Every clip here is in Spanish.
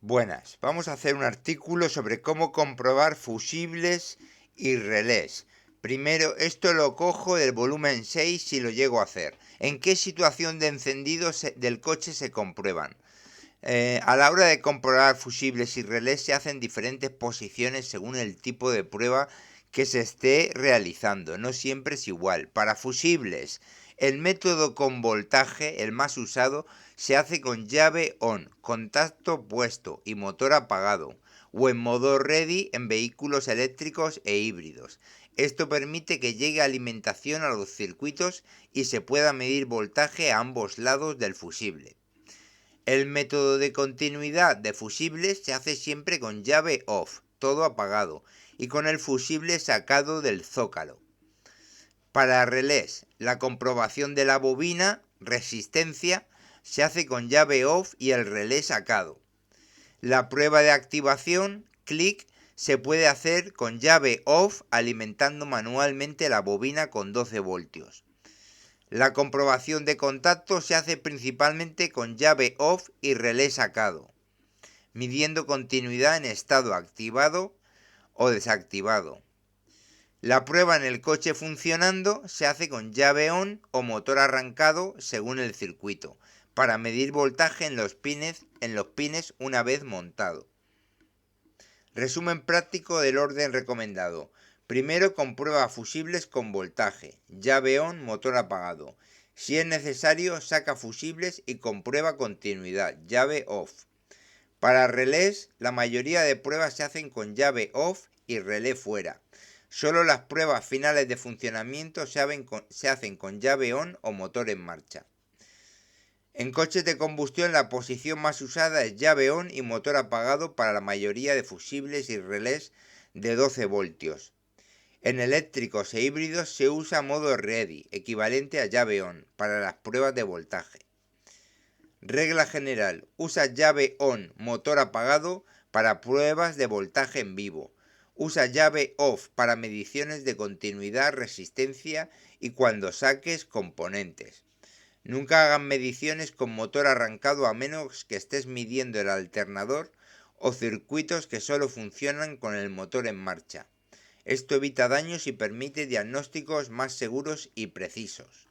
Buenas, vamos a hacer un artículo sobre cómo comprobar fusibles y relés. Primero, esto lo cojo del volumen 6 si lo llego a hacer. ¿En qué situación de encendido del coche se comprueban? A la hora de comprobar fusibles y relés se hacen diferentes posiciones según el tipo de prueba que se esté realizando. No siempre es igual. Para fusibles, el método con voltaje, el más usado, se hace con llave on, contacto puesto y motor apagado, o en modo ready en vehículos eléctricos e híbridos. Esto permite que llegue alimentación a los circuitos y se pueda medir voltaje a ambos lados del fusible. El método de continuidad de fusibles se hace siempre con llave off, todo apagado, y con el fusible sacado del zócalo. Para relés, la comprobación de la bobina, resistencia, se hace con llave off y el relé sacado. La prueba de activación, clic, se puede hacer con llave off alimentando manualmente la bobina con 12 voltios. La comprobación de contacto se hace principalmente con llave off y relé sacado, midiendo continuidad en estado activado o desactivado. La prueba en el coche funcionando se hace con llave on o motor arrancado según el circuito, para medir voltaje en los pines una vez montado. Resumen práctico del orden recomendado. Primero, comprueba fusibles con voltaje, llave on, motor apagado. Si es necesario, saca fusibles y comprueba continuidad, llave off. Para relés, la mayoría de pruebas se hacen con llave off y relé fuera. Solo las pruebas finales de funcionamiento se hacen con llave on o motor en marcha. En coches de combustión la posición más usada es llave on y motor apagado para la mayoría de fusibles y relés de 12 voltios. En eléctricos e híbridos se usa modo ready, equivalente a llave on, para las pruebas de voltaje. Regla general, usa llave on, motor apagado, para pruebas de voltaje en vivo. Usa llave off para mediciones de continuidad, resistencia y cuando saques componentes. Nunca hagan mediciones con motor arrancado a menos que estés midiendo el alternador o circuitos que solo funcionan con el motor en marcha. Esto evita daños y permite diagnósticos más seguros y precisos.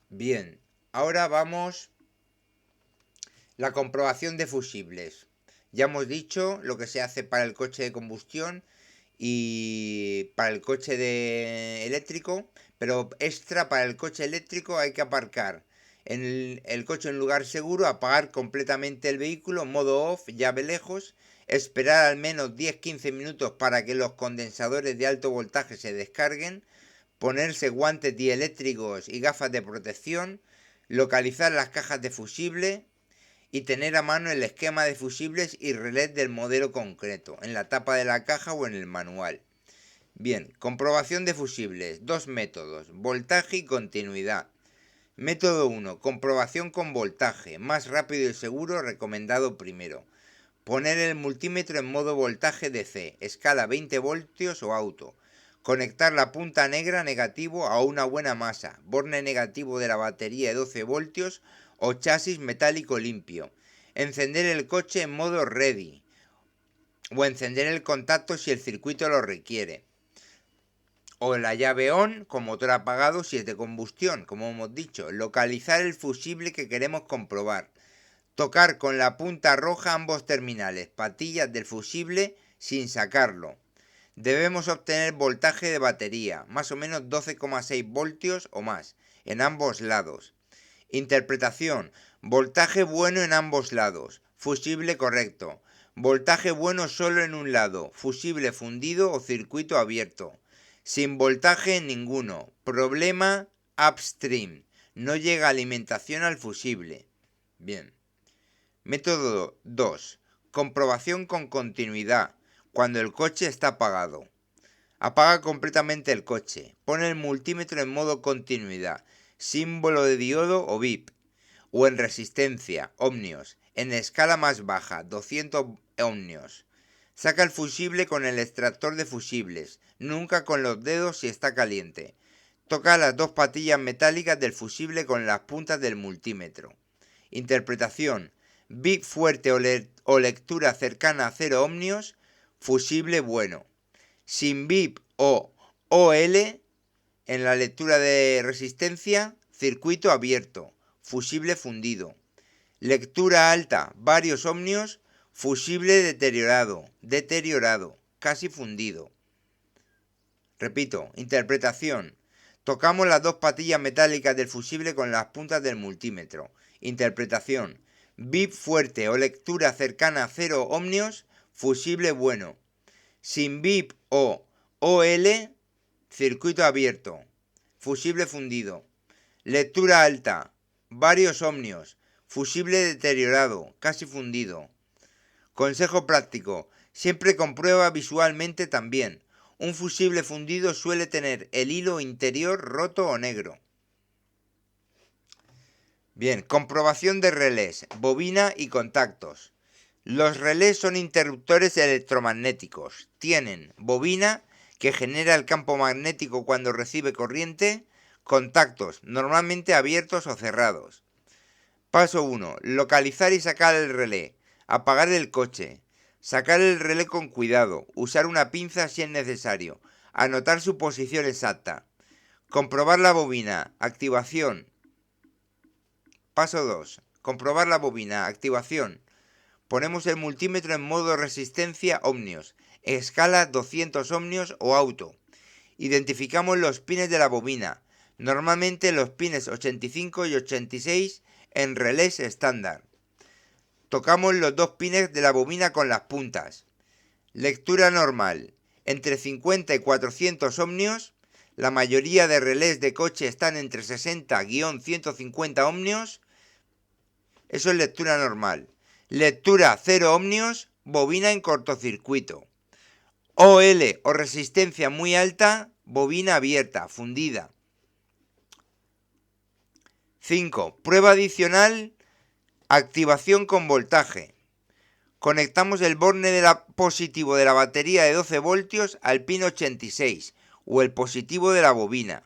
Bien, ahora vamos a la comprobación de fusibles. Ya hemos dicho lo que se hace para el coche de combustión y para el coche eléctrico, pero extra para el coche eléctrico hay que aparcar en el coche en lugar seguro, apagar completamente el vehículo, modo off, llave lejos, esperar al menos 10-15 minutos para que los condensadores de alto voltaje se descarguen, ponerse guantes dieléctricos y gafas de protección, localizar las cajas de fusible y tener a mano el esquema de fusibles y relés del modelo concreto, en la tapa de la caja o en el manual. Bien, comprobación de fusibles. Dos métodos, voltaje y continuidad. Método 1, comprobación con voltaje, más rápido y seguro, recomendado primero. Poner el multímetro en modo voltaje DC, escala 20 voltios o auto. Conectar la punta negra negativo a una buena masa, borne negativo de la batería de 12 voltios o chasis metálico limpio. Encender el coche en modo ready o encender el contacto si el circuito lo requiere. O la llave on con motor apagado si es de combustión, como hemos dicho. Localizar el fusible que queremos comprobar. Tocar con la punta roja ambos terminales, patillas del fusible sin sacarlo. Debemos obtener voltaje de batería, más o menos 12,6 voltios o más, en ambos lados. Interpretación, voltaje bueno en ambos lados, fusible correcto. Voltaje bueno solo en un lado, fusible fundido o circuito abierto. Sin voltaje en ninguno. Problema upstream, no llega alimentación al fusible. Bien. Método 2. Comprobación con continuidad, cuando el coche está apagado. Apaga completamente el coche. Pone el multímetro en modo continuidad, símbolo de diodo o VIP, o en resistencia, ohmios, en escala más baja, 200 ohmios. Saca el fusible con el extractor de fusibles, nunca con los dedos si está caliente. Toca las dos patillas metálicas del fusible con las puntas del multímetro. Interpretación: bip fuerte o lectura cercana a 0 ohmios, fusible bueno. Sin bip o OL, en la lectura de resistencia, circuito abierto, fusible fundido. Lectura alta, varios ohmios, fusible deteriorado, casi fundido. Repito, interpretación: tocamos las dos patillas metálicas del fusible con las puntas del multímetro. Interpretación: bip fuerte o lectura cercana a 0 ohmios, fusible bueno. Sin bip o OL, circuito abierto, fusible fundido. Lectura alta, varios ohmios, fusible deteriorado, casi fundido. Consejo práctico: siempre comprueba visualmente también. Un fusible fundido suele tener el hilo interior roto o negro. Bien, comprobación de relés, bobina y contactos. Los relés son interruptores electromagnéticos. Tienen bobina, que genera el campo magnético cuando recibe corriente, contactos, normalmente abiertos o cerrados. Paso 1. Localizar y sacar el relé. Apagar el coche. Sacar el relé con cuidado. Usar una pinza si es necesario. Anotar su posición exacta. Comprobar la bobina. Activación. Paso 2. Comprobar la bobina. Activación. Ponemos el multímetro en modo resistencia ohmios. Escala 200 ohmios o auto. Identificamos los pines de la bobina. Normalmente los pines 85 y 86 en relés estándar. Tocamos los dos pines de la bobina con las puntas. Lectura normal, entre 50 y 400 ohmios. La mayoría de relés de coche están entre 60-150 ohmios. Eso es lectura normal. Lectura 0 ohmios, bobina en cortocircuito. OL o resistencia muy alta, bobina abierta, fundida. 5. Prueba adicional. Activación con voltaje. Conectamos el borne positivo de la batería de 12 voltios al pin 86 o el positivo de la bobina.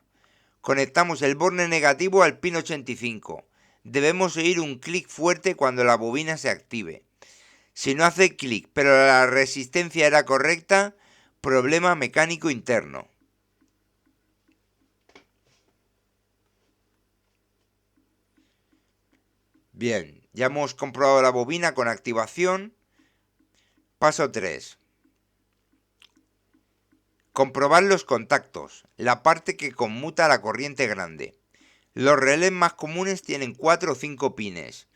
Conectamos el borne negativo al pin 85. Debemos oír un clic fuerte cuando la bobina se active. Si no hace clic, pero la resistencia era correcta, problema mecánico interno. Bien, ya hemos comprobado la bobina con activación. Paso 3. Comprobar los contactos, la parte que conmuta la corriente grande. Los relés más comunes tienen 4 o 5 pines.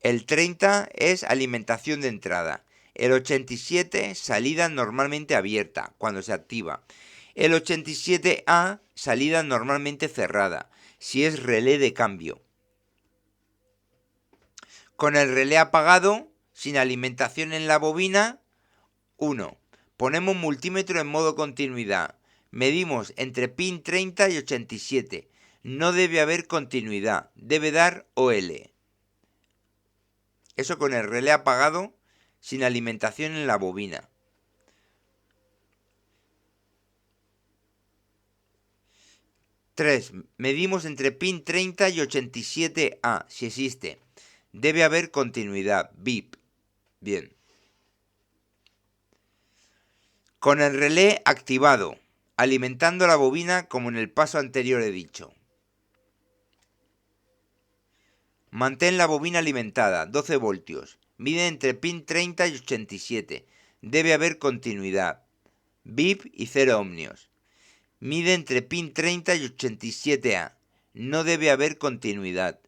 El 30 es alimentación de entrada. El 87, salida normalmente abierta, cuando se activa. El 87A, salida normalmente cerrada, si es relé de cambio. Con el relé apagado, sin alimentación en la bobina, 1. Ponemos multímetro en modo continuidad. Medimos entre pin 30 y 87. No debe haber continuidad, debe dar OL. Eso con el relé apagado, sin alimentación en la bobina. 3. Medimos entre pin 30 y 87A, si existe. Debe haber continuidad, bip. Bien. Con el relé activado, alimentando la bobina como en el paso anterior he dicho. Mantén la bobina alimentada, 12 voltios. Mide entre pin 30 y 87. Debe haber continuidad. Bip y 0 ohmios. Mide entre pin 30 y 87A. No debe haber continuidad.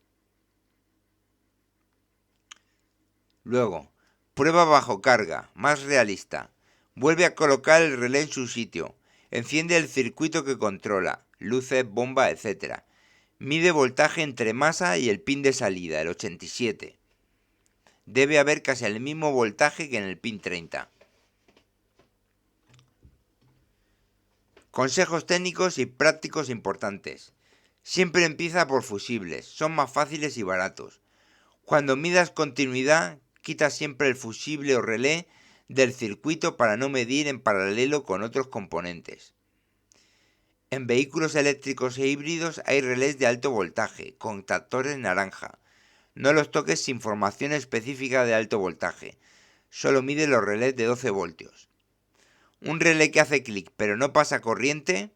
Luego, prueba bajo carga, más realista. Vuelve a colocar el relé en su sitio. Enciende el circuito que controla, luces, bomba, etc. Mide voltaje entre masa y el pin de salida, el 87. Debe haber casi el mismo voltaje que en el pin 30. Consejos técnicos y prácticos importantes. Siempre empieza por fusibles, son más fáciles y baratos. Cuando midas continuidad, quita siempre el fusible o relé del circuito para no medir en paralelo con otros componentes. En vehículos eléctricos e híbridos hay relés de alto voltaje, contactores naranja. No los toques sin formación específica de alto voltaje. Solo mide los relés de 12 voltios. Un relé que hace clic pero no pasa corriente,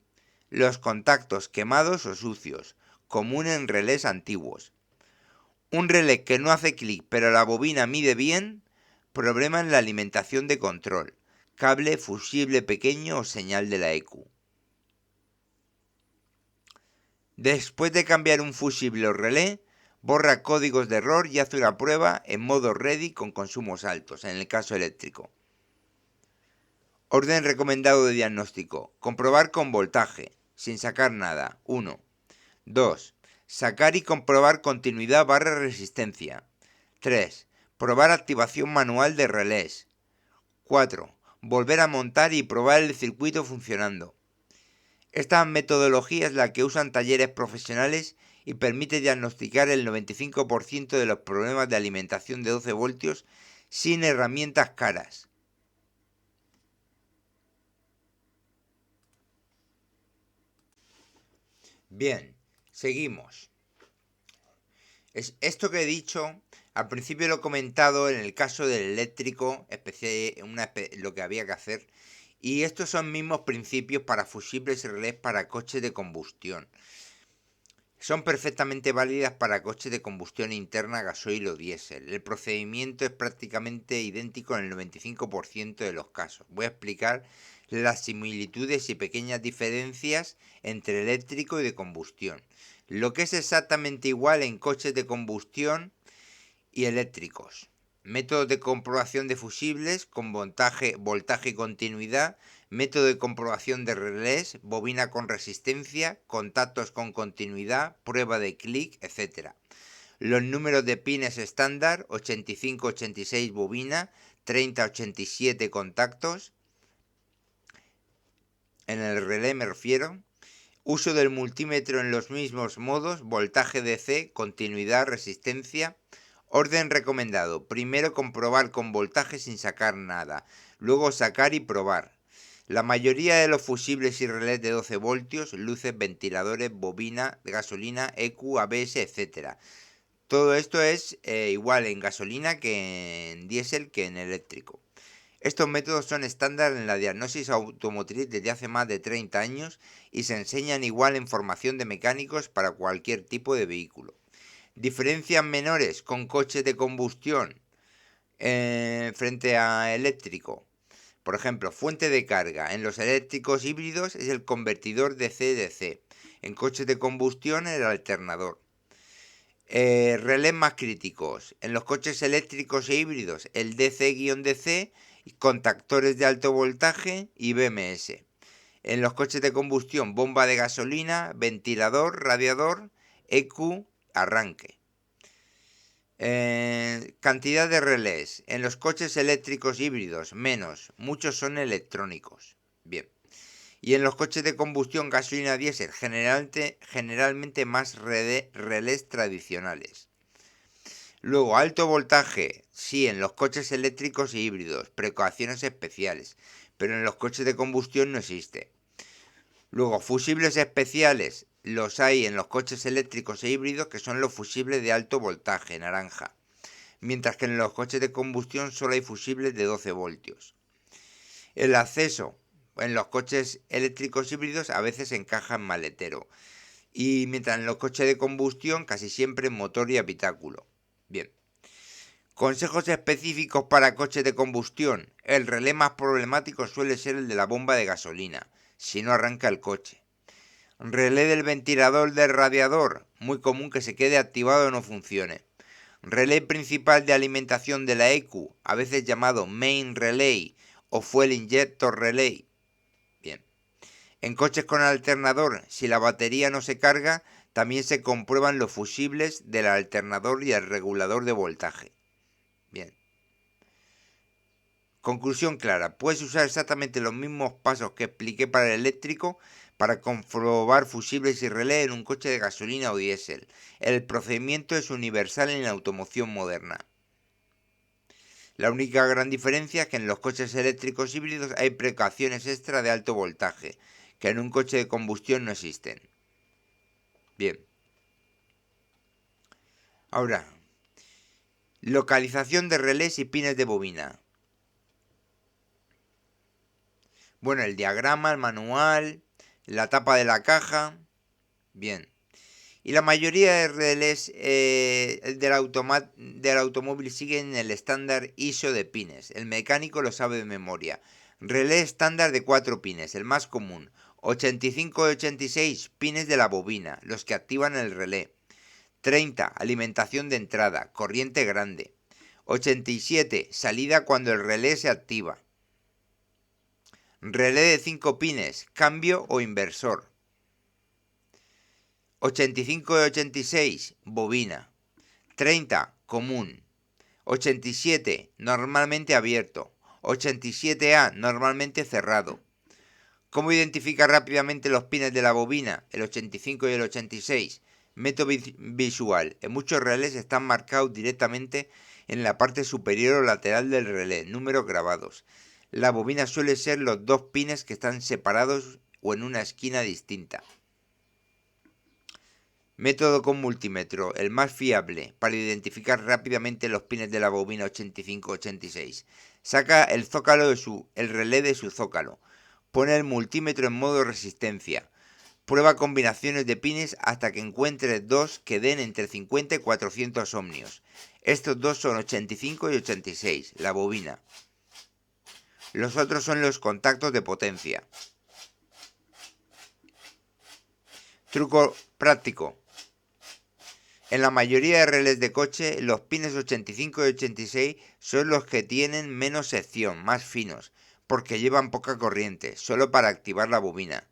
los contactos quemados o sucios, común en relés antiguos. Un relé que no hace clic pero la bobina mide bien, problema en la alimentación de control, cable fusible pequeño o señal de la EQ. Después de cambiar un fusible o relé, borra códigos de error y hace una prueba en modo ready con consumos altos, en el caso eléctrico. Orden recomendado de diagnóstico. Comprobar con voltaje, sin sacar nada. 1. 2. Sacar y comprobar continuidad barra resistencia. 3. Probar activación manual de relés. 4. Volver a montar y probar el circuito funcionando. Esta metodología es la que usan talleres profesionales y permite diagnosticar el 95% de los problemas de alimentación de 12 voltios sin herramientas caras. Bien, seguimos. Esto que he dicho, al principio lo he comentado en el caso del eléctrico, lo que había que hacer, y estos son mismos principios para fusibles y relés para coches de combustión. Son perfectamente válidas para coches de combustión interna, gasoil o diésel. El procedimiento es prácticamente idéntico en el 95% de los casos. Voy a explicar las similitudes y pequeñas diferencias entre eléctrico y de combustión. Lo que es exactamente igual en coches de combustión y eléctricos. Métodos de comprobación de fusibles con voltaje y continuidad. Método de comprobación de relés, bobina con resistencia, contactos con continuidad, prueba de clic, etc. Los números de pines estándar, 85-86 bobina, 30-87 contactos. En el relé me refiero. Uso del multímetro en los mismos modos, voltaje DC, continuidad, resistencia. Orden recomendado. Primero comprobar con voltaje sin sacar nada. Luego sacar y probar. La mayoría de los fusibles y relés de 12 voltios, luces, ventiladores, bobina, gasolina, EQ, ABS, etc. Todo esto es igual en gasolina que en diésel que en eléctrico. Estos métodos son estándar en la diagnosis automotriz desde hace más de 30 años y se enseñan igual en formación de mecánicos para cualquier tipo de vehículo. Diferencias menores con coches de combustión frente a eléctrico. Por ejemplo, fuente de carga. En los eléctricos híbridos es el convertidor DC-DC. En coches de combustión el alternador. Relés más críticos. En los coches eléctricos e híbridos el DC-DC, contactores de alto voltaje y BMS. En los coches de combustión bomba de gasolina, ventilador, radiador, EQ, arranque. Cantidad de relés. En los coches eléctricos híbridos, menos. Muchos son electrónicos. Bien. Y en los coches de combustión gasolina diésel, generalmente más relés tradicionales. Luego, alto voltaje. Sí, en los coches eléctricos e híbridos. Precauciones especiales. Pero en los coches de combustión no existe. Luego, fusibles especiales. Los hay en los coches eléctricos e híbridos, que son los fusibles de alto voltaje, naranja. Mientras que en los coches de combustión solo hay fusibles de 12 voltios. El acceso en los coches eléctricos híbridos a veces encaja en maletero. Y mientras en los coches de combustión casi siempre en motor y habitáculo. Bien. Consejos específicos para coches de combustión. El relé más problemático suele ser el de la bomba de gasolina, si no arranca el coche. Relé del ventilador del radiador, muy común que se quede activado o no funcione. Relé principal de alimentación de la EQ, a veces llamado Main Relay o Fuel Injector Relay. Bien. En coches con alternador, si la batería no se carga, también se comprueban los fusibles del alternador y el regulador de voltaje. Bien. Conclusión clara, puedes usar exactamente los mismos pasos que expliqué para el eléctrico para comprobar fusibles y relés en un coche de gasolina o diésel. El procedimiento es universal en la automoción moderna. La única gran diferencia es que en los coches eléctricos híbridos hay precauciones extra de alto voltaje, que en un coche de combustión no existen. Bien. Ahora, Localización de relés y pines de bobina. Bueno, el diagrama, el manual, la tapa de la caja. Bien. Y la mayoría de relés del automóvil siguen el estándar ISO de pines. El mecánico lo sabe de memoria. Relé estándar de 4 pines, el más común. 85 y 86 pines de la bobina, los que activan el relé. 30 alimentación de entrada, corriente grande. 87 salida cuando el relé se activa. Relé de 5 pines, cambio o inversor. 85 y 86, bobina. 30, común. 87, normalmente abierto. 87A, normalmente cerrado. ¿Cómo identificar rápidamente los pines de la bobina, el 85 y el 86? Método visual. En muchos relés están marcados directamente en la parte superior o lateral del relé, números grabados. La bobina suele ser los dos pines que están separados o en una esquina distinta. Método con multímetro, el más fiable para identificar rápidamente los pines de la bobina 85-86. Saca el relé de su zócalo. Pone el multímetro en modo resistencia. Prueba combinaciones de pines hasta que encuentres dos que den entre 50 y 400 ohmios. Estos dos son 85 y 86, la bobina. Los otros son los contactos de potencia. Truco práctico. En la mayoría de relés de coche, los pines 85 y 86 son los que tienen menos sección, más finos, porque llevan poca corriente, solo para activar la bobina.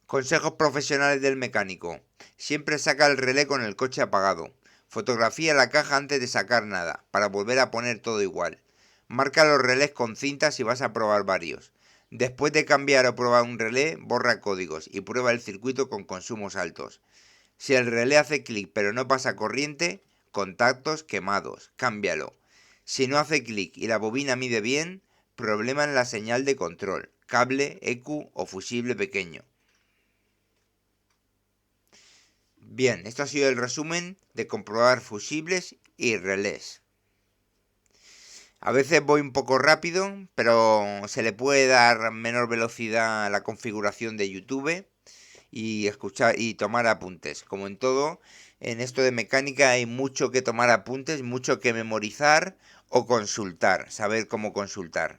Consejos profesionales del mecánico. Siempre saca el relé con el coche apagado. Fotografía la caja antes de sacar nada, para volver a poner todo igual. Marca los relés con cinta si vas a probar varios. Después de cambiar o probar un relé, borra códigos y prueba el circuito con consumos altos. Si el relé hace clic pero no pasa corriente, contactos quemados, cámbialo. Si no hace clic y la bobina mide bien, problema en la señal de control, cable, ECU o fusible pequeño. Bien, esto ha sido el resumen de comprobar fusibles y relés. A veces voy un poco rápido, pero se le puede dar menor velocidad a la configuración de YouTube y escuchar y tomar apuntes. Como en todo, en esto de mecánica hay mucho que tomar apuntes, mucho que memorizar o consultar, saber cómo consultar.